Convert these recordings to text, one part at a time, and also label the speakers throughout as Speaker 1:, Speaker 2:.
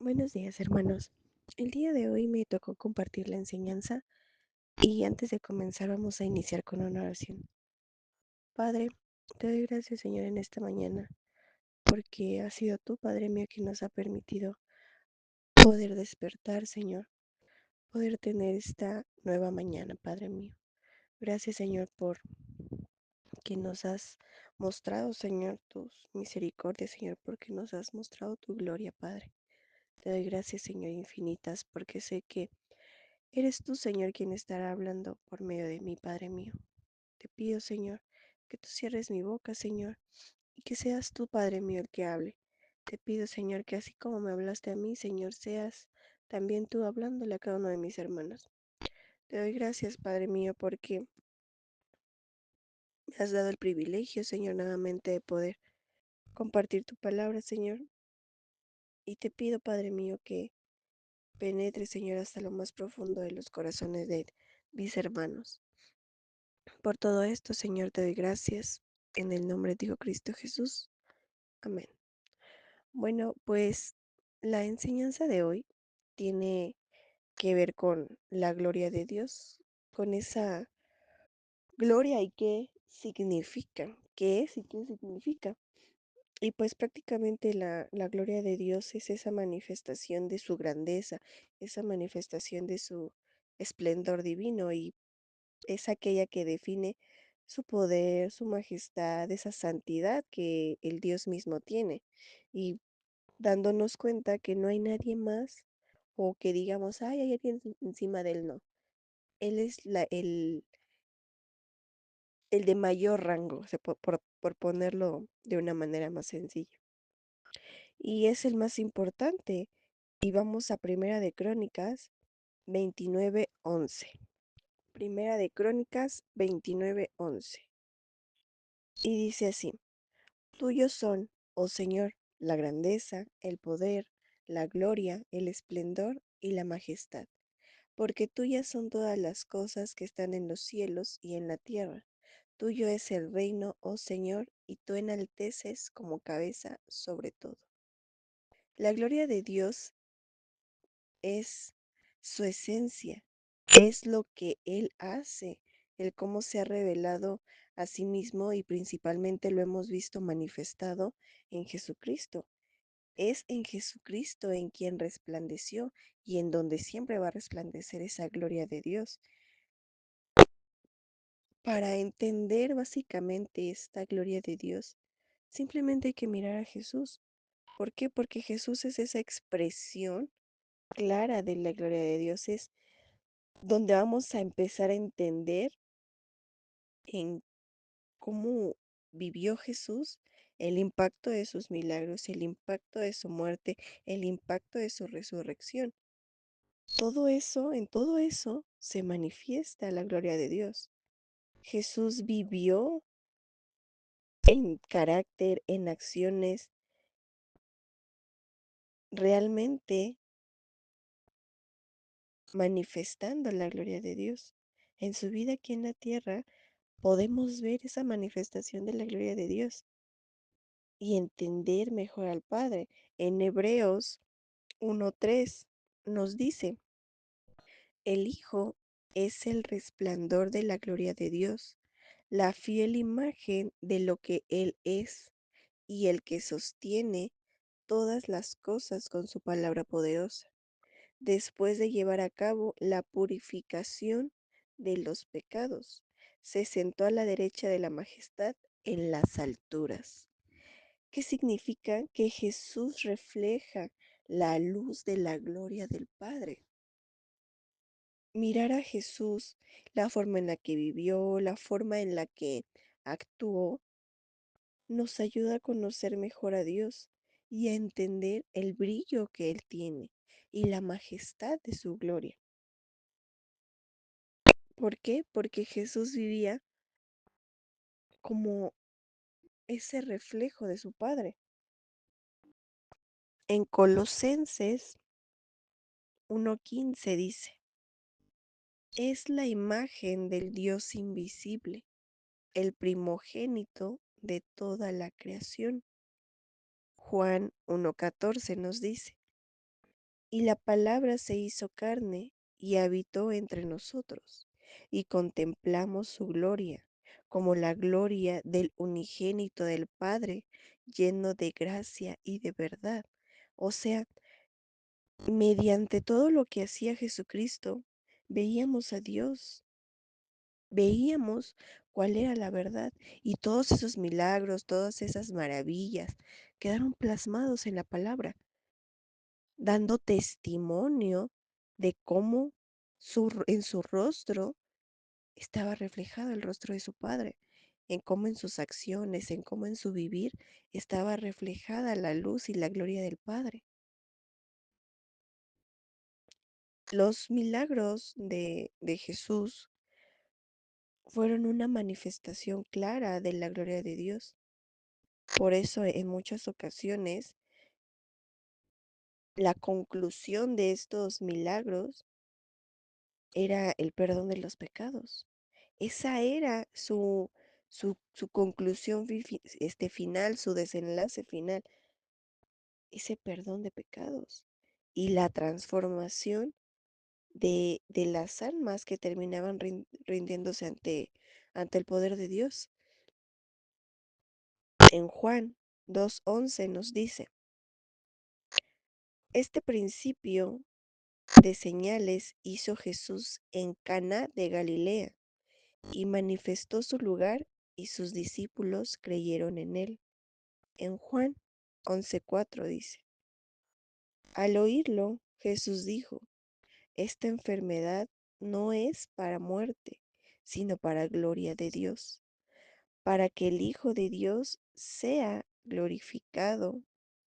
Speaker 1: Buenos días, hermanos. El día de hoy me tocó compartir la enseñanza y antes de comenzar vamos a iniciar con una oración. Padre, te doy gracias, Señor, en esta mañana, porque has sido tú, Padre mío, quien nos ha permitido poder despertar, Señor, poder tener esta nueva mañana, Padre mío. Gracias, Señor, por que nos has mostrado, Señor, tus misericordias, Señor, porque nos has mostrado tu gloria, Padre. Te doy gracias, Señor, infinitas, porque sé que eres tú, Señor, quien estará hablando por medio de mí, Padre mío. Te pido, Señor, que tú cierres mi boca, Señor, y que seas tú, Padre mío, el que hable. Te pido, Señor, que así como me hablaste a mí, Señor, seas también tú hablándole a cada uno de mis hermanos. Te doy gracias, Padre mío, porque me has dado el privilegio, Señor, nuevamente de poder compartir tu palabra, Señor. Y te pido, Padre mío, que penetre, Señor, hasta lo más profundo de los corazones de mis hermanos. Por todo esto, Señor, te doy gracias. En el nombre de tu Hijo Cristo Jesús. Amén. Bueno, pues la enseñanza de hoy tiene que ver con la gloria de Dios, con esa gloria y qué significa, qué es y qué significa. Y pues prácticamente la gloria de Dios es esa manifestación de su grandeza, esa manifestación de su esplendor divino y es aquella que define su poder, su majestad, esa santidad que el Dios mismo tiene. Y dándonos cuenta que no hay nadie más o que digamos, ay, hay alguien encima de él, no. Él es el de mayor rango, o sea, por ponerlo de una manera más sencilla. Y es el más importante. Y vamos a Primera de Crónicas 29:11. Primera de Crónicas 29:11. Y dice así. Tuyos son, oh Señor, la grandeza, el poder, la gloria, el esplendor y la majestad, porque tuyas son todas las cosas que están en los cielos y en la tierra. Tuyo es el reino, oh Señor, y tú enalteces como cabeza sobre todo. La gloria de Dios es su esencia, es lo que Él hace, el cómo se ha revelado a sí mismo y principalmente lo hemos visto manifestado en Jesucristo. Es en Jesucristo en quien resplandeció y en donde siempre va a resplandecer esa gloria de Dios. Para entender básicamente esta gloria de Dios, simplemente hay que mirar a Jesús. ¿Por qué? Porque Jesús es esa expresión clara de la gloria de Dios. Es donde vamos a empezar a entender en cómo vivió Jesús, el impacto de sus milagros, el impacto de su muerte, el impacto de su resurrección. En todo eso se manifiesta la gloria de Dios. Jesús vivió en carácter, en acciones, realmente manifestando la gloria de Dios. En su vida aquí en la tierra podemos ver esa manifestación de la gloria de Dios y entender mejor al Padre. En Hebreos 1:3 nos dice, el Hijo es el resplandor de la gloria de Dios, la fiel imagen de lo que Él es y el que sostiene todas las cosas con su palabra poderosa, después de llevar a cabo la purificación de los pecados. Se sentó a la derecha de la majestad en las alturas. ¿Qué significa? Que Jesús refleja la luz de la gloria del Padre. Mirar a Jesús, la forma en la que vivió, la forma en la que actuó, nos ayuda a conocer mejor a Dios y a entender el brillo que Él tiene y la majestad de su gloria. ¿Por qué? Porque Jesús vivía como ese reflejo de su Padre. En Colosenses 1:15 dice, es la imagen del Dios invisible, el primogénito de toda la creación. Juan 1:14 nos dice, Y la palabra se hizo carne y habitó entre nosotros, y contemplamos su gloria, como la gloria del unigénito del Padre, lleno de gracia y de verdad. O sea, mediante todo lo que hacía Jesucristo, veíamos a Dios, veíamos cuál era la verdad, y todos esos milagros, todas esas maravillas quedaron plasmados en la palabra, dando testimonio de cómo en su rostro estaba reflejado el rostro de su Padre, en cómo en sus acciones, en cómo en su vivir estaba reflejada la luz y la gloria del Padre. Los milagros de Jesús fueron una manifestación clara de la gloria de Dios. Por eso en muchas ocasiones la conclusión de estos milagros era el perdón de los pecados. Esa era su conclusión final, su desenlace final, ese perdón de pecados y la transformación de las almas que terminaban rindiéndose ante el poder de Dios. En Juan 2:11 nos dice, este principio de señales hizo Jesús en Caná de Galilea y manifestó su lugar y sus discípulos creyeron en él. En Juan 11:4 dice, al oírlo, Jesús dijo, esta enfermedad no es para muerte, sino para gloria de Dios, para que el Hijo de Dios sea glorificado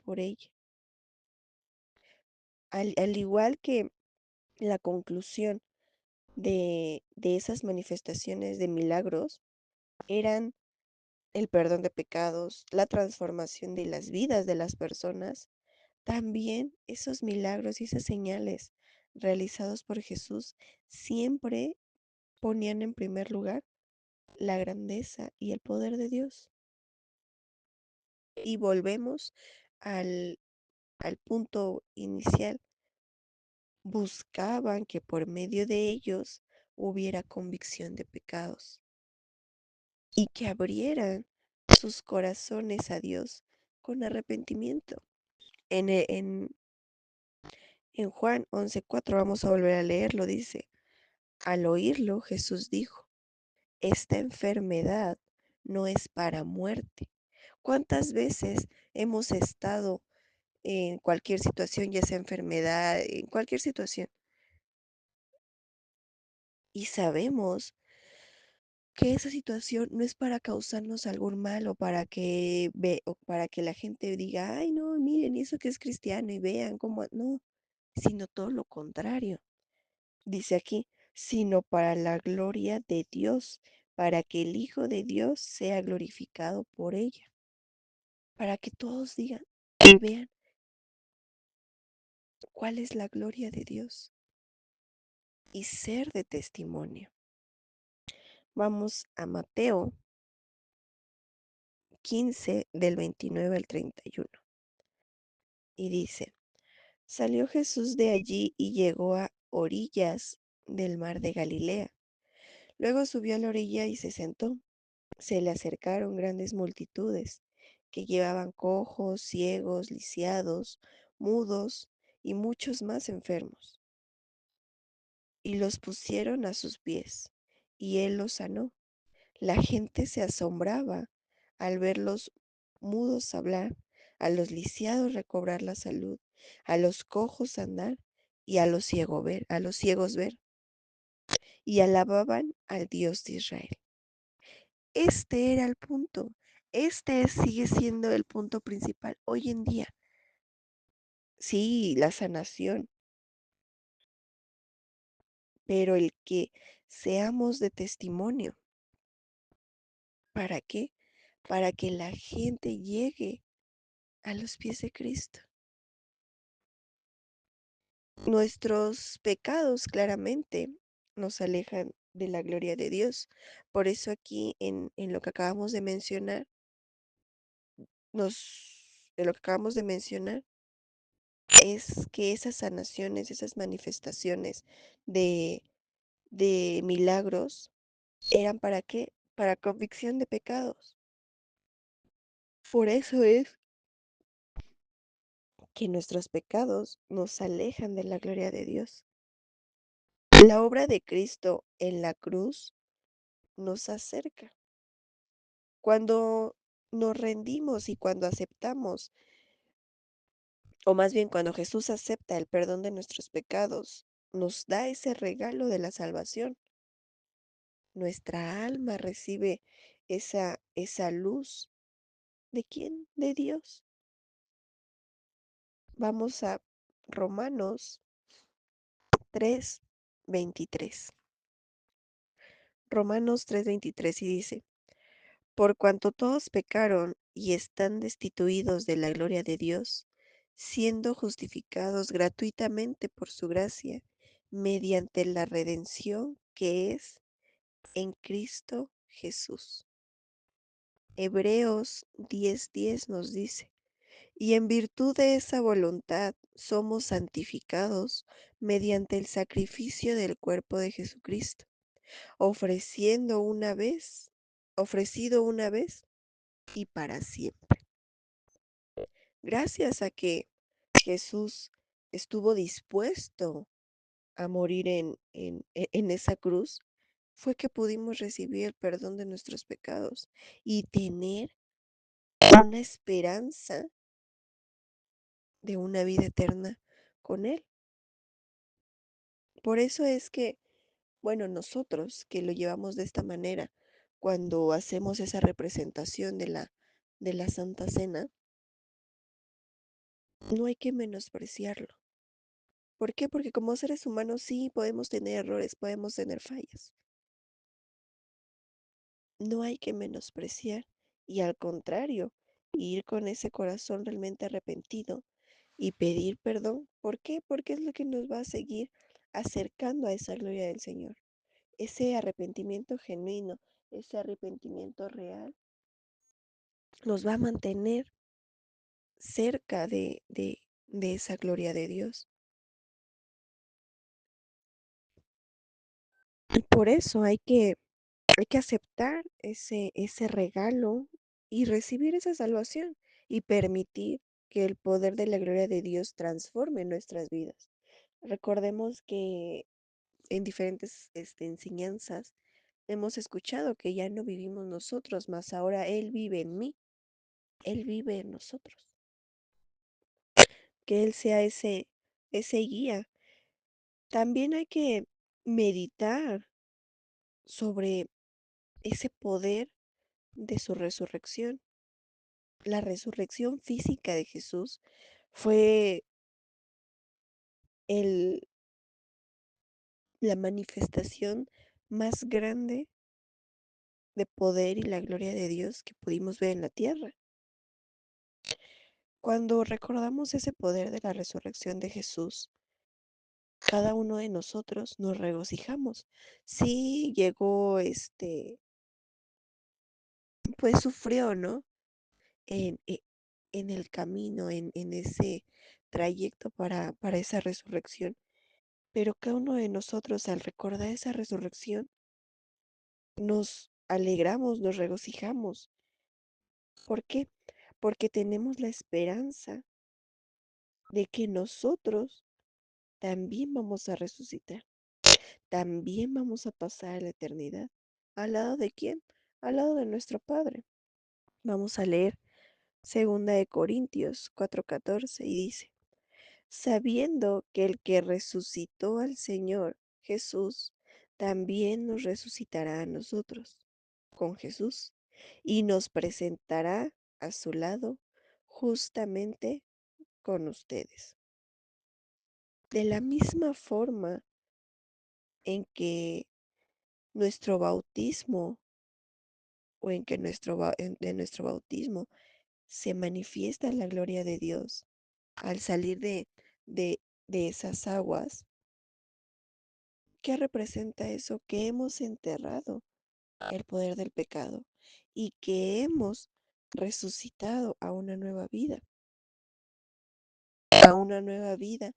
Speaker 1: por ella. Al igual que la conclusión de esas manifestaciones de milagros eran el perdón de pecados, la transformación de las vidas de las personas, también esos milagros y esas señales realizados por Jesús siempre ponían en primer lugar la grandeza y el poder de Dios. Y volvemos al, al punto inicial. Buscaban que por medio de ellos hubiera convicción de pecados y que abrieran sus corazones a Dios con arrepentimiento. En Juan 11:4 vamos a volver a leerlo, dice, al oírlo Jesús dijo, esta enfermedad no es para muerte. ¿Cuántas veces hemos estado en cualquier situación, ya sea enfermedad, en cualquier situación, y sabemos que esa situación no es para causarnos algún mal o para que la gente diga, ay, no, miren, eso que es cristiano y vean cómo, no, sino todo lo contrario. Dice aquí, sino para la gloria de Dios, para que el Hijo de Dios sea glorificado por ella, para que todos digan y vean cuál es la gloria de Dios y ser de testimonio. Vamos a Mateo 15 del 29 al 31 y dice, salió Jesús de allí y llegó a orillas del mar de Galilea. Luego subió a la orilla y se sentó. Se le acercaron grandes multitudes que llevaban cojos, ciegos, lisiados, mudos y muchos más enfermos, y los pusieron a sus pies, y él los sanó. La gente se asombraba al ver los mudos hablar, a los lisiados recobrar la salud, a los cojos andar y a los ciegos ver, y alababan al Dios de Israel. Este era el punto. Sigue siendo el punto principal hoy en día. Sí, la sanación, pero el que seamos de testimonio. ¿Para qué? Para que la gente llegue a los pies de Cristo. Nuestros pecados claramente nos alejan de la gloria de Dios. Por eso aquí en lo que acabamos de mencionar, en lo que acabamos de mencionar, es que esas sanaciones, esas manifestaciones de, de milagros, ¿eran para qué? Para convicción de pecados. Por eso es que nuestros pecados nos alejan de la gloria de Dios. La obra de Cristo en la cruz nos acerca. Cuando nos rendimos y cuando aceptamos, o más bien cuando Jesús acepta el perdón de nuestros pecados, nos da ese regalo de la salvación. Nuestra alma recibe esa luz. ¿De quién? De Dios. Vamos a Romanos 3:23. Romanos 3:23 y dice, por cuanto todos pecaron y están destituidos de la gloria de Dios, siendo justificados gratuitamente por su gracia, mediante la redención que es en Cristo Jesús. Hebreos 10:10 nos dice, y en virtud de esa voluntad somos santificados mediante el sacrificio del cuerpo de Jesucristo, ofreciendo una vez, ofrecido una vez y para siempre. Gracias a que Jesús estuvo dispuesto a morir en esa cruz, fue que pudimos recibir el perdón de nuestros pecados y tener una esperanza de una vida eterna con Él. Por eso es que, bueno, nosotros que lo llevamos de esta manera, cuando hacemos esa representación de la Santa Cena, no hay que menospreciarlo. ¿Por qué? Porque como seres humanos sí podemos tener errores, podemos tener fallas. No hay que menospreciar y al contrario, ir con ese corazón realmente arrepentido y pedir perdón. ¿Por qué? Porque es lo que nos va a seguir acercando a esa gloria del Señor. Ese arrepentimiento genuino, ese arrepentimiento real, nos va a mantener cerca de esa gloria de Dios. Y por eso hay que aceptar ese regalo y recibir esa salvación y permitir que el poder de la gloria de Dios transforme nuestras vidas. Recordemos que en diferentes enseñanzas hemos escuchado que ya no vivimos nosotros, mas ahora Él vive en mí, Él vive en nosotros. Que Él sea ese guía. También hay que meditar sobre ese poder de su resurrección. La resurrección física de Jesús fue el, la manifestación más grande de poder y la gloria de Dios que pudimos ver en la tierra. Cuando recordamos ese poder de la resurrección de Jesús, cada uno de nosotros nos regocijamos. Sí llegó, pues sufrió, ¿no? En, e- en el camino, en ese trayecto para esa resurrección. Pero cada uno de nosotros al recordar esa resurrección, nos alegramos, nos regocijamos. ¿Por qué? Porque tenemos la esperanza de que nosotros también vamos a resucitar, también vamos a pasar a la eternidad. ¿Al lado de quién? Al lado de nuestro Padre. Vamos a leer Segunda de Corintios 4:14 y dice, sabiendo que el que resucitó al Señor Jesús, también nos resucitará a nosotros con Jesús y nos presentará a su lado justamente con ustedes. De la misma forma en que nuestro bautismo o en que de nuestro bautismo se manifiesta la gloria de Dios al salir de, de esas aguas, ¿qué representa eso? Que hemos enterrado el poder del pecado y que hemos resucitado a una nueva vida. a una nueva vida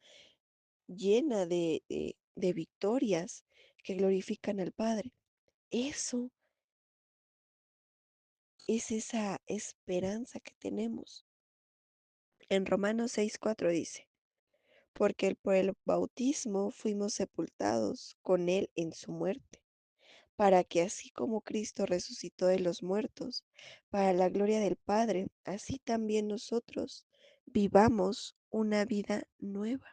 Speaker 1: llena de victorias que glorifican al Padre. Eso es esa esperanza que tenemos. En Romanos 6:4 dice, porque por el bautismo fuimos sepultados con Él en su muerte, para que así como Cristo resucitó de los muertos, para la gloria del Padre, así también nosotros vivamos una vida nueva.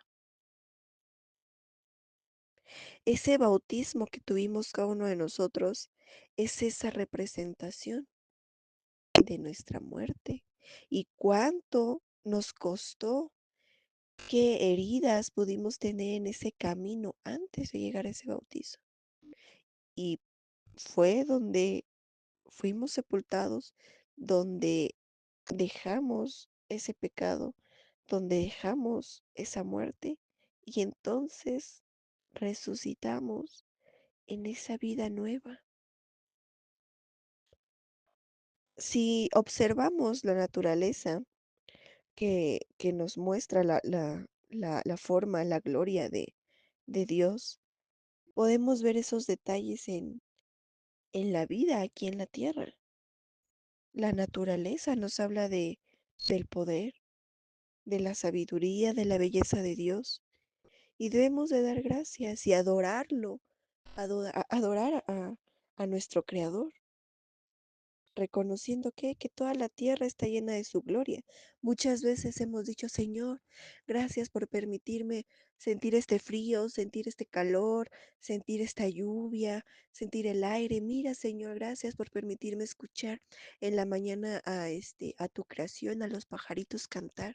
Speaker 1: Ese bautismo que tuvimos cada uno de nosotros es esa representación de nuestra muerte. ¿Y cuánto nos costó? ¿Qué heridas pudimos tener en ese camino antes de llegar a ese bautizo? Y fue donde fuimos sepultados, donde dejamos ese pecado, donde dejamos esa muerte y entonces resucitamos en esa vida nueva. Si observamos la naturaleza que nos muestra la forma, la gloria de Dios, podemos ver esos detalles en la vida aquí en la tierra. La naturaleza nos habla del poder, de la sabiduría, de la belleza de Dios. Y debemos de dar gracias y adorarlo, adorar a nuestro Creador, reconociendo que toda la tierra está llena de su gloria. Muchas veces hemos dicho, Señor, gracias por permitirme sentir este frío, sentir este calor, sentir esta lluvia, sentir el aire. Mira, Señor, gracias por permitirme escuchar en la mañana a tu creación, a los pajaritos cantar.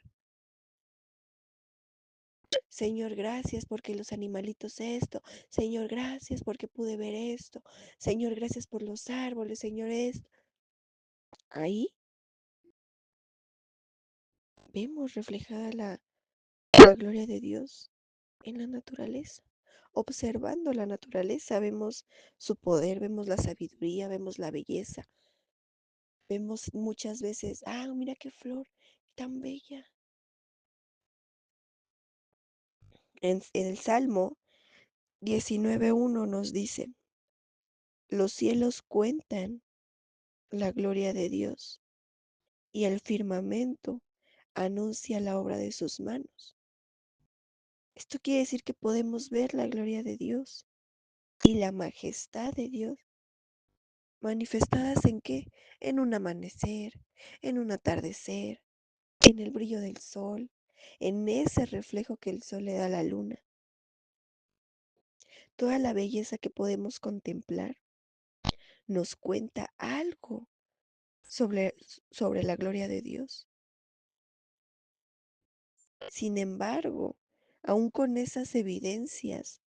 Speaker 1: Señor, gracias porque los animalitos esto. Señor, gracias porque pude ver esto. Señor, gracias por los árboles. Señor, esto. Ahí vemos reflejada la gloria de Dios en la naturaleza. Observando la naturaleza, vemos su poder, vemos la sabiduría, vemos la belleza. Vemos muchas veces, mira qué flor tan bella. En el Salmo 19:1 nos dice, los cielos cuentan la gloria de Dios y el firmamento anuncia la obra de sus manos. Esto quiere decir que podemos ver la gloria de Dios y la majestad de Dios manifestadas en qué? En un amanecer, en un atardecer, en el brillo del sol, en ese reflejo que el sol le da a la luna. Toda la belleza que podemos contemplar nos cuenta algo sobre, sobre la gloria de Dios. Sin embargo, aún con esas evidencias,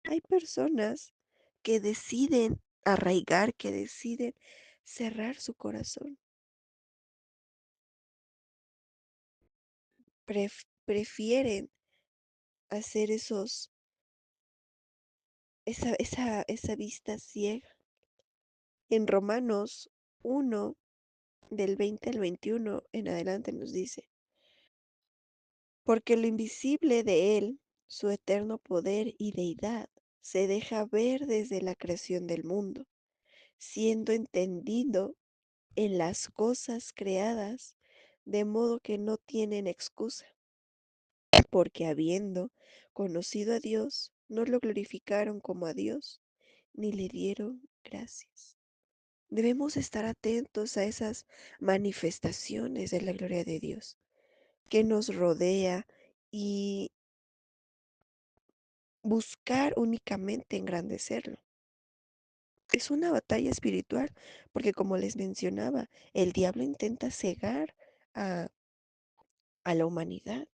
Speaker 1: hay personas que deciden arraigar, que deciden cerrar su corazón. Prefieren hacer esa vista ciega. En Romanos 1, del 20 al 21 en adelante nos dice, porque lo invisible de Él, su eterno poder y deidad, se deja ver desde la creación del mundo, siendo entendido en las cosas creadas, de modo que no tienen excusa, porque habiendo conocido a Dios, no lo glorificaron como a Dios, ni le dieron gracias. Debemos estar atentos a esas manifestaciones de la gloria de Dios que nos rodea y buscar únicamente engrandecerlo. Es una batalla espiritual porque como les mencionaba, el diablo intenta cegar a, a la humanidad.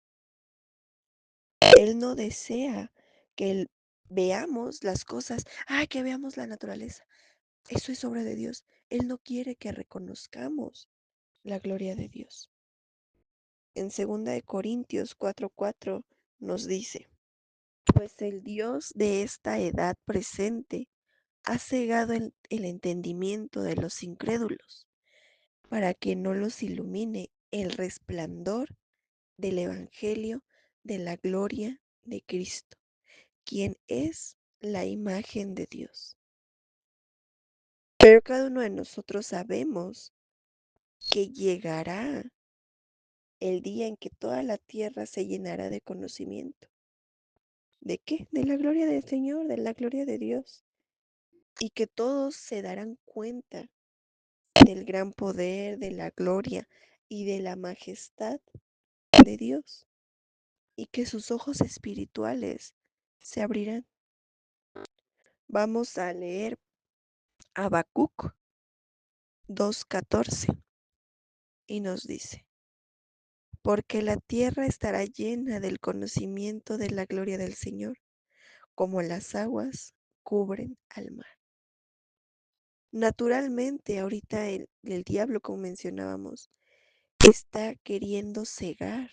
Speaker 1: Él no desea que veamos las cosas, que veamos la naturaleza. Eso es obra de Dios. Él no quiere que reconozcamos la gloria de Dios. En 2 Corintios 4:4 nos dice, pues el Dios de esta edad presente ha cegado el entendimiento de los incrédulos para que no los ilumine el resplandor del Evangelio de la gloria de Cristo, quien es la imagen de Dios. Pero cada uno de nosotros sabemos que llegará el día en que toda la tierra se llenará de conocimiento. ¿De qué? De la gloria del Señor, de la gloria de Dios. Y que todos se darán cuenta del gran poder, de la gloria y de la majestad de Dios. Y que sus ojos espirituales se abrirán. Vamos a leer Habacuc 2:14 y nos dice, porque la tierra estará llena del conocimiento de la gloria del Señor, como las aguas cubren al mar. Naturalmente, ahorita el diablo, como mencionábamos, está queriendo cegar.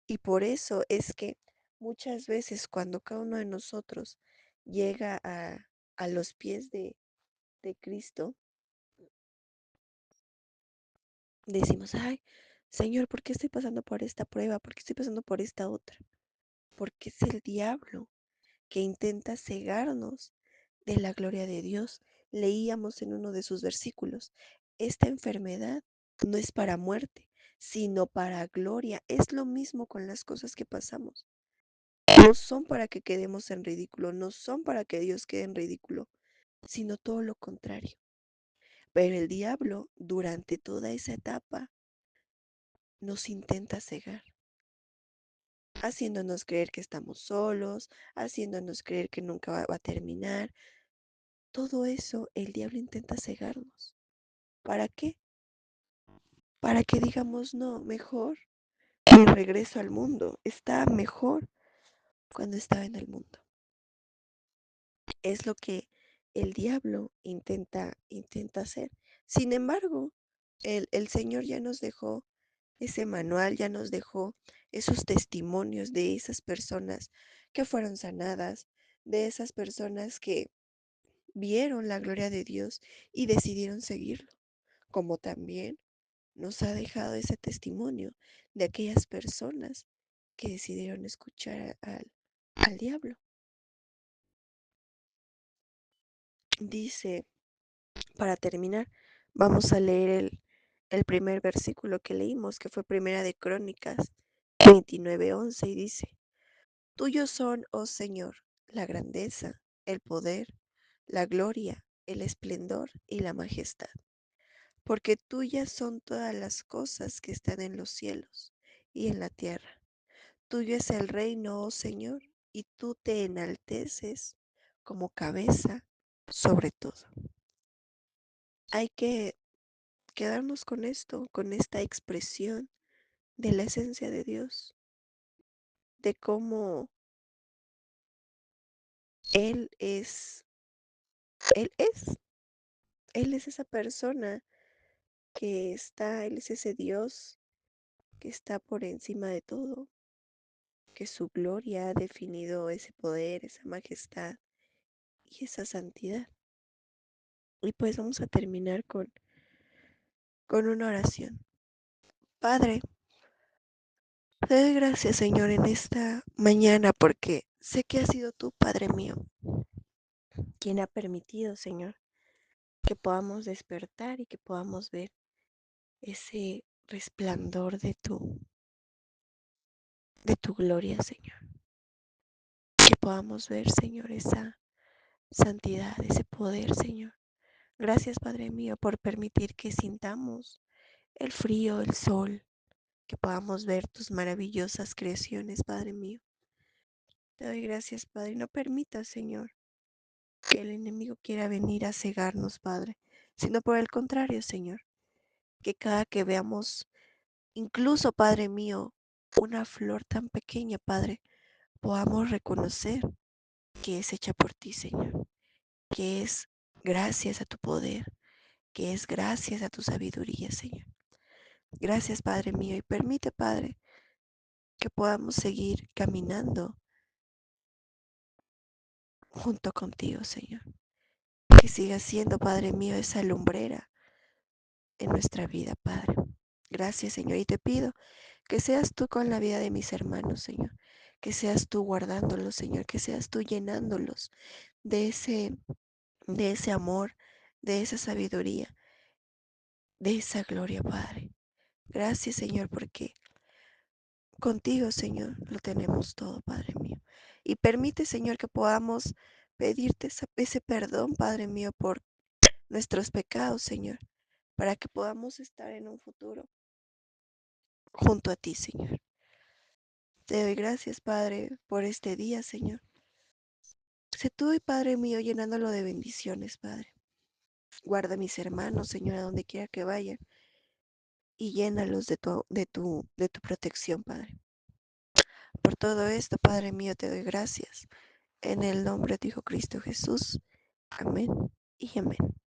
Speaker 1: Y por eso es que muchas veces cuando cada uno de nosotros llega a los pies de Cristo, decimos, ay, Señor, ¿por qué estoy pasando por esta prueba? ¿Por qué estoy pasando por esta otra? Porque es el diablo que intenta cegarnos de la gloria de Dios. Leíamos en uno de sus versículos, esta enfermedad no es para muerte, sino para gloria. Es lo mismo con las cosas que pasamos. No son para que quedemos en ridículo, no son para que Dios quede en ridículo, sino todo lo contrario. Pero el diablo, durante toda esa etapa, nos intenta cegar, haciéndonos creer que estamos solos, haciéndonos creer que nunca va a terminar. Todo eso el diablo intenta cegarnos. ¿Para qué? Para que digamos, no, mejor me regreso al mundo. Está mejor cuando estaba en el mundo. Es lo que el diablo intenta hacer. Sin embargo, el Señor ya nos dejó ese manual, ya nos dejó esos testimonios de esas personas que fueron sanadas, de esas personas que vieron la gloria de Dios y decidieron seguirlo, como también nos ha dejado ese testimonio de aquellas personas que decidieron escuchar al diablo. Dice, para terminar, vamos a leer el primer versículo que leímos, que fue Primera de Crónicas 29:11, y dice, tuyos son, oh Señor, la grandeza, el poder, la gloria, el esplendor y la majestad, porque tuyas son todas las cosas que están en los cielos y en la tierra. Tuyo es el reino, oh Señor, y tú te enalteces como cabeza sobre todo. Hay que quedarnos con esto, con esta expresión de la esencia de Dios, de cómo Él es, Él es, Él es esa persona que está, Él es ese Dios que está por encima de todo, que su gloria ha definido ese poder, esa majestad y esa santidad. Y pues vamos a terminar con una oración. Padre, te doy gracias, Señor, en esta mañana porque sé que has sido tú, Padre mío, quien ha permitido, Señor, que podamos despertar y que podamos ver ese resplandor de tu gloria, Señor. Que podamos ver, Señor, esa santidad, ese poder, Señor. Gracias, Padre mío, por permitir que sintamos el frío, el sol, que podamos ver tus maravillosas creaciones, Padre mío. Te doy gracias, Padre. No permitas, Señor, que el enemigo quiera venir a cegarnos, Padre, sino por el contrario, Señor, que cada que veamos, incluso, Padre mío, una flor tan pequeña, Padre, podamos reconocer que es hecha por ti, Señor, que es gracias a tu poder, que es gracias a tu sabiduría, Señor. Gracias, Padre mío, y permite, Padre, que podamos seguir caminando junto contigo, Señor. Que siga siendo, Padre mío, esa lumbrera en nuestra vida, Padre. Gracias, Señor, y te pido Que seas tú con la vida de mis hermanos, Señor. Que seas tú guardándolos, Señor. Que seas tú llenándolos de ese amor, de esa sabiduría, de esa gloria, Padre. Gracias, Señor, porque contigo, Señor, lo tenemos todo, Padre mío. Y permite, Señor, que podamos pedirte ese perdón, Padre mío, por nuestros pecados, Señor, para que podamos estar en un futuro junto a ti, Señor. Te doy gracias, Padre, por este día, Señor. Sé tú, Padre mío, llenándolo de bendiciones, Padre. Guarda a mis hermanos, Señor, a donde quiera que vayan, y llénalos de tu protección, Padre. Por todo esto, Padre mío, te doy gracias. En el nombre de tu Hijo Cristo Jesús. Amén y amén.